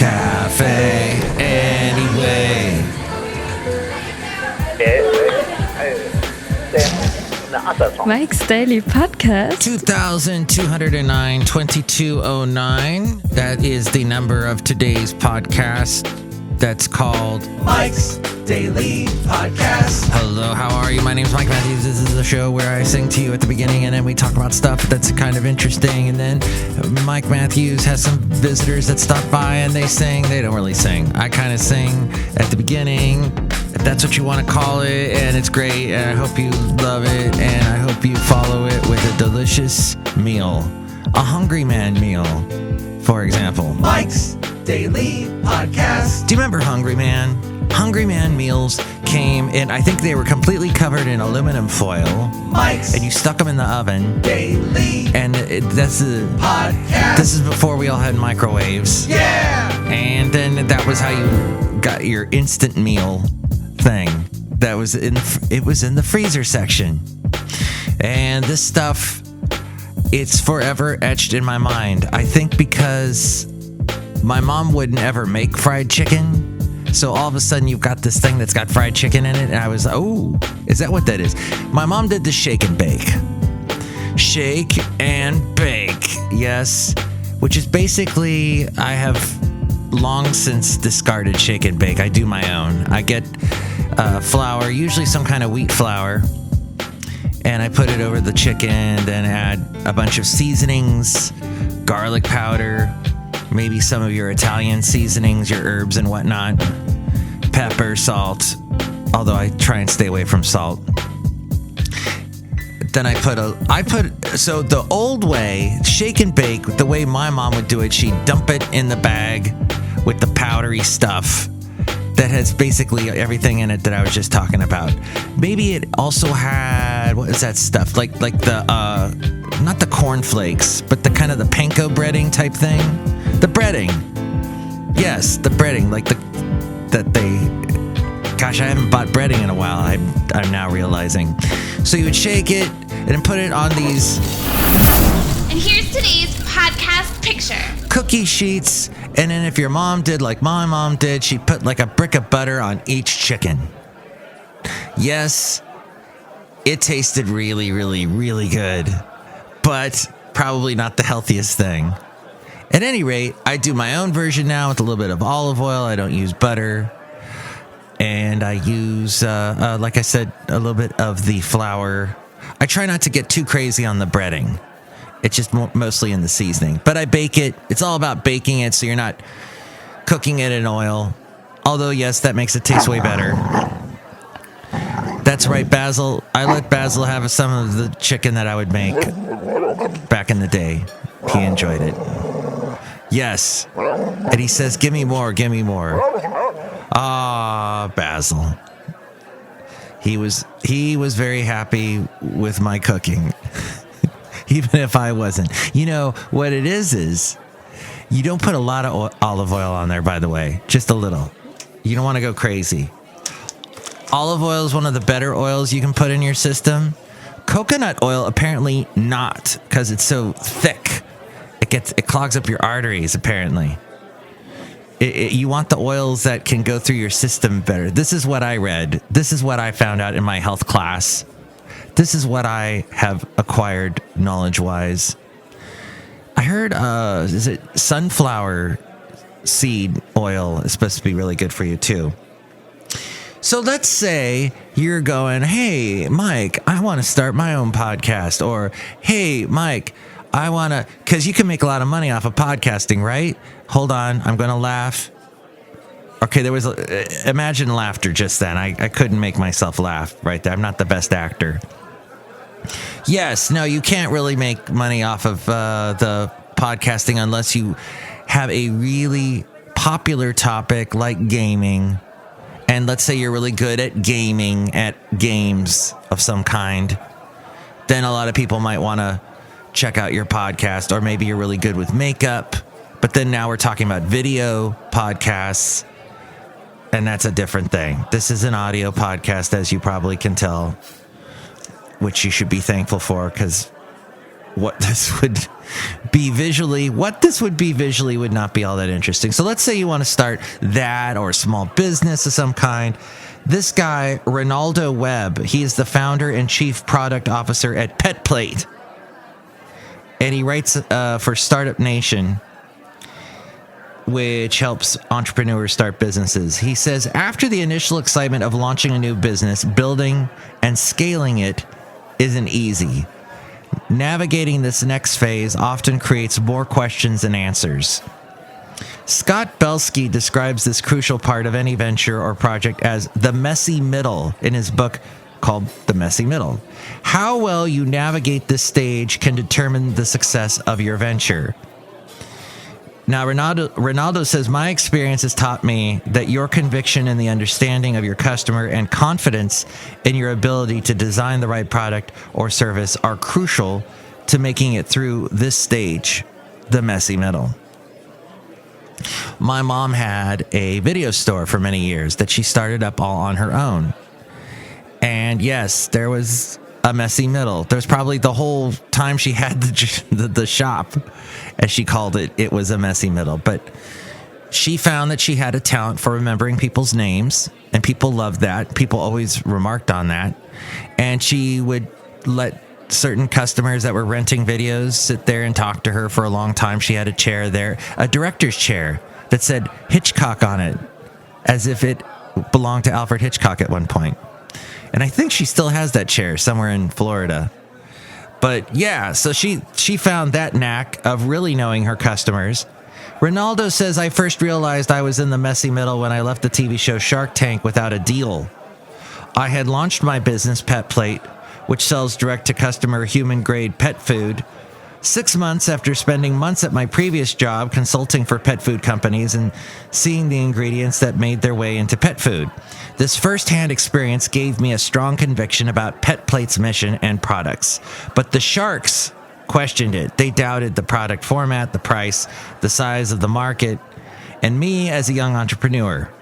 cafe anyway. Mike's Daily Podcast. 2209 2209. That is the number of today's podcast. That's called Mike's Daily Podcast. Hello, how are you? My name's Mike Matthews. This is a show where I sing to you at the beginning and then we talk about stuff that's kind of interesting. And then Mike Matthews has some visitors that stop by and they sing. They don't really sing. I kind of sing at the beginning, if that's what you want to call it. And it's great. And I hope you love it. And I hope you follow it with a delicious meal. A Hungry Man meal, for example. Mike's Daily Podcast. Do you remember Hungry Man? Hungry Man meals came in, I think they were completely covered in aluminum foil. Mike's. And you stuck them in the oven. Daily. And that's the podcast. This is before we all had microwaves. Yeah. And then that was how you got your instant meal thing. That was it was in the freezer section. And this stuff, it's forever etched in my mind. I think because my mom wouldn't ever make fried chicken. So all of a sudden you've got this thing that's got fried chicken in it. And I was like, oh, is that what that is? My mom did the shake and bake. Shake and bake. Yes. Which is basically, I have long since discarded shake and bake. I do my own. I get flour, usually some kind of wheat flour. And I put it over the chicken, then add a bunch of seasonings, garlic powder, maybe some of your Italian seasonings, your herbs and whatnot, pepper, salt, although I try and stay away from salt. Then so the old way, shake and bake, the way my mom would do it, she'd dump it in the bag with the powdery stuff that has basically everything in it that I was just talking about. Maybe it also had, what is that stuff? Like the, not the cornflakes, but the kind of the panko breading type thing. The breading. Yes, the breading. Gosh, I haven't bought breading in a while. I'm now realizing. So you would shake it and then put it on these. And here's today's podcast picture. Cookie sheets. And then if your mom did like my mom did, she'd put like a brick of butter on each chicken. Yes, it tasted really, really, really good. But probably not the healthiest thing. At any rate, I do my own version now with a little bit of olive oil. I don't use butter. And I use, like I said, a little bit of the flour. I try not to get too crazy on the breading. It's just mostly in the seasoning. But I bake it. It's all about baking it so you're not cooking it in oil. Although, yes, that makes it taste way better. That's right, Basil. I let Basil have some of the chicken that I would make back in the day. He enjoyed it. Yes. And he says, give me more, give me more. Ah, Basil. He was very happy with my cooking. Even if I wasn't. You know, what it is you don't put a lot of olive oil on there, by the way. Just a little. You don't want to go crazy. Olive oil is one of the better oils you can put in your system. Coconut oil, apparently not, because it's so thick. It clogs up your arteries, apparently. You want the oils that can go through your system better. This is what I read. This is what I found out in my health class. This is what I have acquired knowledge-wise. I heard, is it sunflower seed oil is supposed to be really good for you, too. So let's say you're going, hey, Mike, I want to start my own podcast. Or, hey, Mike, I want to, because you can make a lot of money off of podcasting, right? Hold on, I'm going to laugh. Okay, there was, imagine laughter just then. I couldn't make myself laugh right there. I'm not the best actor. Yes, no, you can't really make money off of the podcasting unless you have a really popular topic like gaming. And let's say you're really good at gaming, at games of some kind. Then a lot of people might want to check out your podcast. Or maybe you're really good with makeup. But then now we're talking about video podcasts. And that's a different thing. This is an audio podcast, as you probably can tell, which you should be thankful for, because what this would be visually would not be all that interesting. So let's say you want to start that or a small business of some kind. This guy, Ronaldo Webb, he is the founder and chief product officer at Pet Plate. And he writes for Startup Nation, which helps entrepreneurs start businesses. He says, after the initial excitement of launching a new business, building and scaling it isn't easy. Navigating this next phase often creates more questions than answers. Scott Belsky describes this crucial part of any venture or project as the messy middle in his book called The Messy Middle. How well you navigate this stage can determine the success of your venture. Now, Ronaldo says, my experience has taught me that your conviction in the understanding of your customer and confidence in your ability to design the right product or service are crucial to making it through this stage, the messy middle. My mom had a video store for many years that she started up all on her own. And yes, there was a messy middle. There's probably the whole time she had the shop, as she called it, it was a messy middle. But she found that she had a talent for remembering people's names, and people loved that. People always remarked on that. And she would let certain customers that were renting videos sit there and talk to her for a long time. She had a chair there, a director's chair that said Hitchcock on it, as if it belonged to Alfred Hitchcock at one point. And I think she still has that chair somewhere in Florida. But yeah, so she found that knack of really knowing her customers. Ronaldo says, I first realized I was in the messy middle when I left the TV show Shark Tank without a deal. I had launched my business, Pet Plate, which sells direct-to-customer human-grade pet food. 6 months after spending months at my previous job consulting for pet food companies and seeing the ingredients that made their way into pet food. This first-hand experience gave me a strong conviction about Pet Plate's mission and products. But the sharks questioned it. They doubted the product format, the price, the size of the market, and me as a young entrepreneur.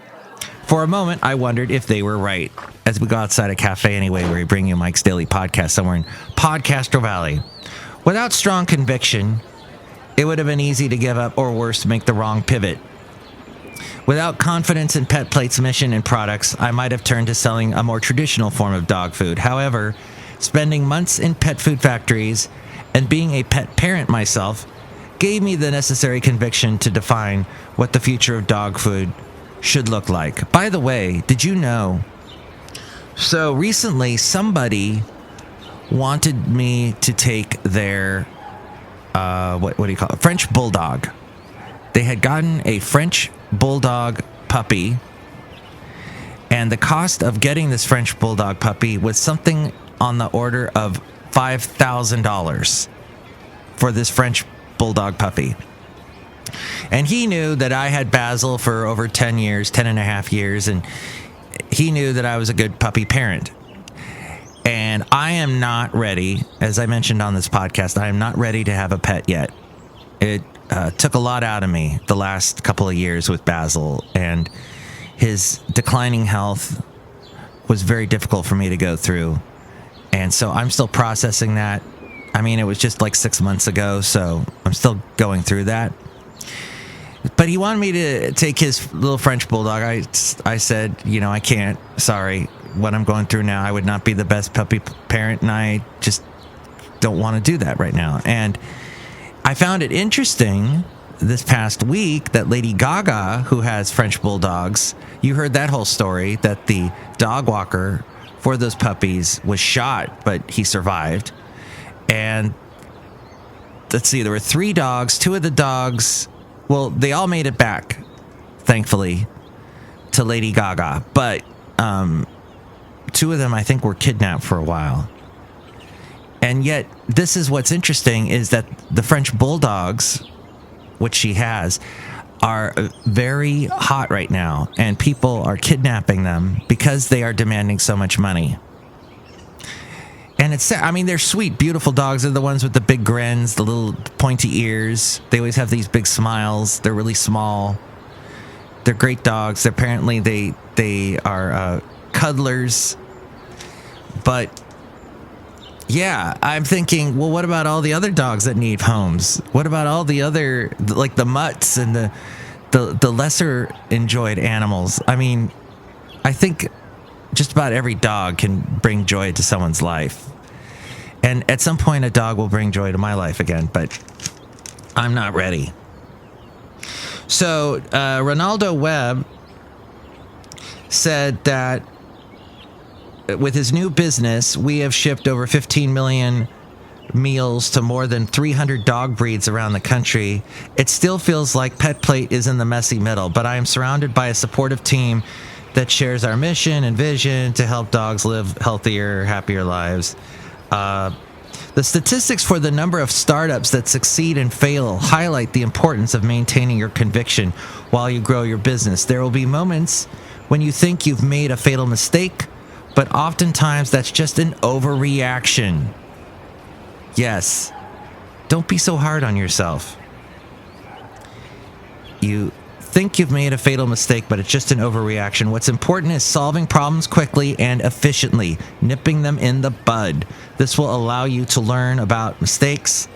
For a moment, I wondered if they were right. As we go outside a cafe anyway, where we bring you Mike's Daily Podcast somewhere in Podcastro Valley. Without strong conviction, it would have been easy to give up, or worse, make the wrong pivot. Without confidence in Pet Plate's mission and products, I might have turned to selling a more traditional form of dog food. However, spending months in pet food factories and being a pet parent myself gave me the necessary conviction to define what the future of dog food should look like. By the way, did you know? So recently, somebody wanted me to take their, what do you call it? French Bulldog. They had gotten a French Bulldog puppy, and the cost of getting this French Bulldog puppy was something on the order of $5,000 for this French Bulldog puppy. And he knew that I had Basil for over 10 years, 10 and a half years, and he knew that I was a good puppy parent. And I am not ready, as I mentioned on this podcast, I am not ready to have a pet yet. It took a lot out of me the last couple of years with Basil, and his declining health was very difficult for me to go through. And so I'm still processing that. I mean, it was just like 6 months ago, so I'm still going through that. But he wanted me to take his little French Bulldog. I said, I can't. Sorry. What I'm going through now, I would not be the best puppy parent, and I just don't want to do that right now. And I found it interesting this past week that Lady Gaga, who has French Bulldogs, you heard that whole story, that the dog walker for those puppies was shot, but he survived. And let's see, there were 3 dogs. 2 of the dogs, well, they all made it back, thankfully, to Lady Gaga. But 2 of them, I think, were kidnapped for a while. And yet, this is what's interesting, is that the French Bulldogs, which she has, are very hot right now. And people are kidnapping them because they are demanding so much money. And it's, they're sweet, beautiful dogs. They're the ones with the big grins, the little pointy ears. They always have these big smiles. They're really small. They're great dogs. Apparently, they are cuddlers. But Yeah, I'm thinking, well, what about all the other dogs that need homes? What about all the other, like the mutts and the lesser enjoyed animals? I mean, I think just about every dog can bring joy to someone's life. And at some point, a dog will bring joy to my life again, but I'm not ready. So, Ronaldo Webb said that with his new business, we have shipped over 15 million meals to more than 300 dog breeds around the country. It still feels like Pet Plate is in the messy middle, but I am surrounded by a supportive team that shares our mission and vision to help dogs live healthier, happier lives. The statistics for the number of startups that succeed and fail highlight the importance of maintaining your conviction while you grow your business. There will be moments when you think you've made a fatal mistake, but oftentimes that's just an overreaction. Yes, don't be so hard on yourself. You think you've made a fatal mistake, but it's just an overreaction. What's important is solving problems quickly and efficiently, nipping them in the bud. This will allow you to learn about mistakes,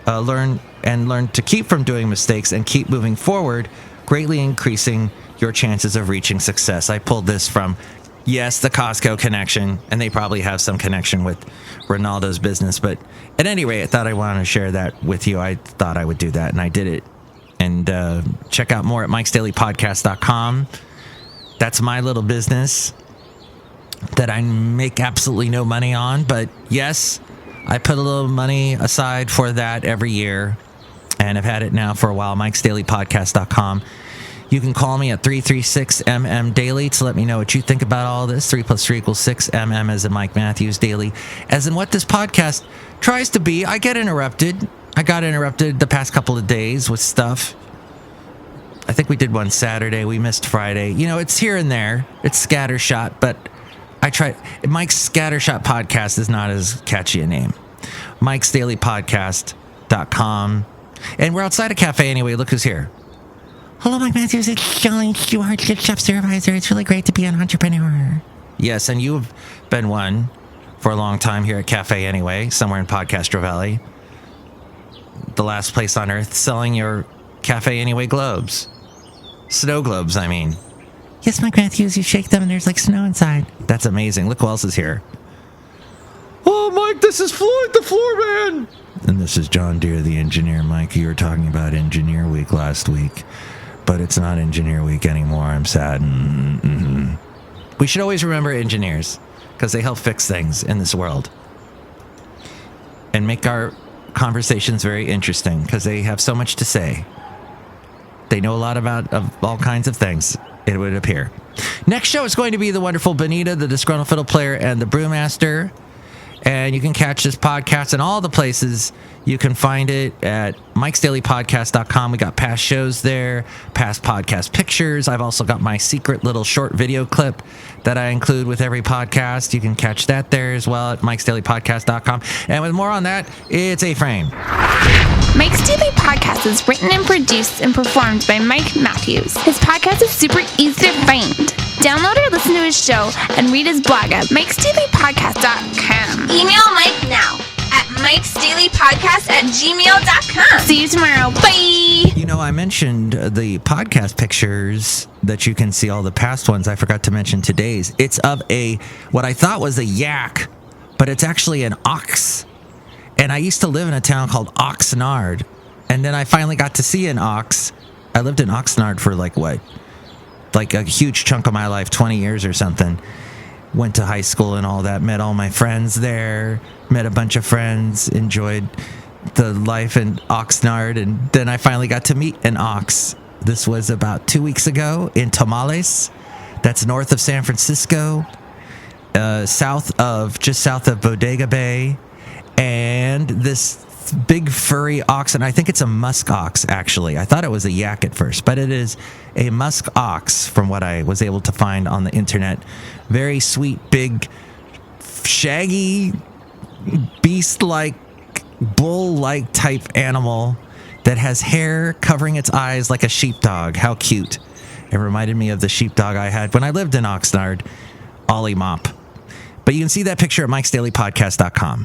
learn to keep from doing mistakes and keep moving forward, greatly increasing your chances of reaching success. I pulled this from, yes, the Costco connection, and they probably have some connection with Ronaldo's business, but at any rate, I thought I wanted to share that with you. I thought I would do that, and I did it. And check out more at mikesdailypodcast.com. That's my little business that I make absolutely no money on. But yes, I put a little money aside for that every year. And I've had it now for a while, mikesdailypodcast.com. You can call me at 336-MM Daily to let me know what you think about all this. 3 + 3 = 6. MM as in Mike Matthews Daily. As in what this podcast tries to be. I get interrupted. I got interrupted the past couple of days with stuff. I think we did one Saturday. We missed Friday. You know, it's here and there. It's scattershot, but I try. Mike's Scattershot Podcast is not as catchy a name. mikesdailypodcast.com. And we're outside a cafe anyway. Look who's here. Hello, Mike Matthews. It's Chely Shoehart, Gift Shop Supervisor. It's really great to be an entrepreneur. Yes, and you've been one for a long time here at Cafe Anyway, somewhere in Podcastro Valley. The last place on earth selling your Cafe Anyway globes. Snow globes, I mean. Yes, Mike Matthews, you shake them and there's like snow inside. That's amazing. Look who else is here. Oh, Mike, this is Floyd the Floorman. And this is John Deere, the engineer. Mike, you were talking about Engineer Week last week, but it's not Engineer Week anymore. I'm sad. Mm-hmm. We should always remember engineers because they help fix things in this world and make our conversations very interesting because they have so much to say. They know a lot about all kinds of things, it would appear. Next show is going to be the wonderful Benita, the Disgruntled Fiddle Player, and the Brewmaster. And you can catch this podcast in all the places. You can find it at mikesdailypodcast.com. We got past shows there, past podcast pictures. I've also got my secret little short video clip that I include with every podcast. You can catch that there as well at mikesdailypodcast.com. And with more on that, it's A-Frame. Mike's Daily Podcast is written and produced and performed by Mike Matthews. His podcast is super easy to find. Download or listen to his show and read his blog at mikesdailypodcast.com. Email Mike now at mikesdailypodcast@gmail.com. See you tomorrow. Bye. You know, I mentioned the podcast pictures that you can see, all the past ones. I forgot to mention today's. It's of what I thought was a yak, but it's actually an ox. And I used to live in a town called Oxnard. And then I finally got to see an ox. I lived in Oxnard for like a huge chunk of my life, 20 years or something. Went to high school and all that. Met all my friends there. Met a bunch of friends. Enjoyed the life in Oxnard. And then I finally got to meet an ox. This was about 2 weeks ago in Tamales. That's north of San Francisco. Just south of Bodega Bay. And this big furry ox, and I think it's a musk ox, actually. I thought it was a yak at first, but it is a musk ox from what I was able to find on the internet. Very sweet, big, shaggy, beast-like, bull-like type animal that has hair covering its eyes like a sheepdog. How cute. It reminded me of the sheepdog I had when I lived in Oxnard, Ollie Mop. But you can see that picture at mikesdailypodcast.com.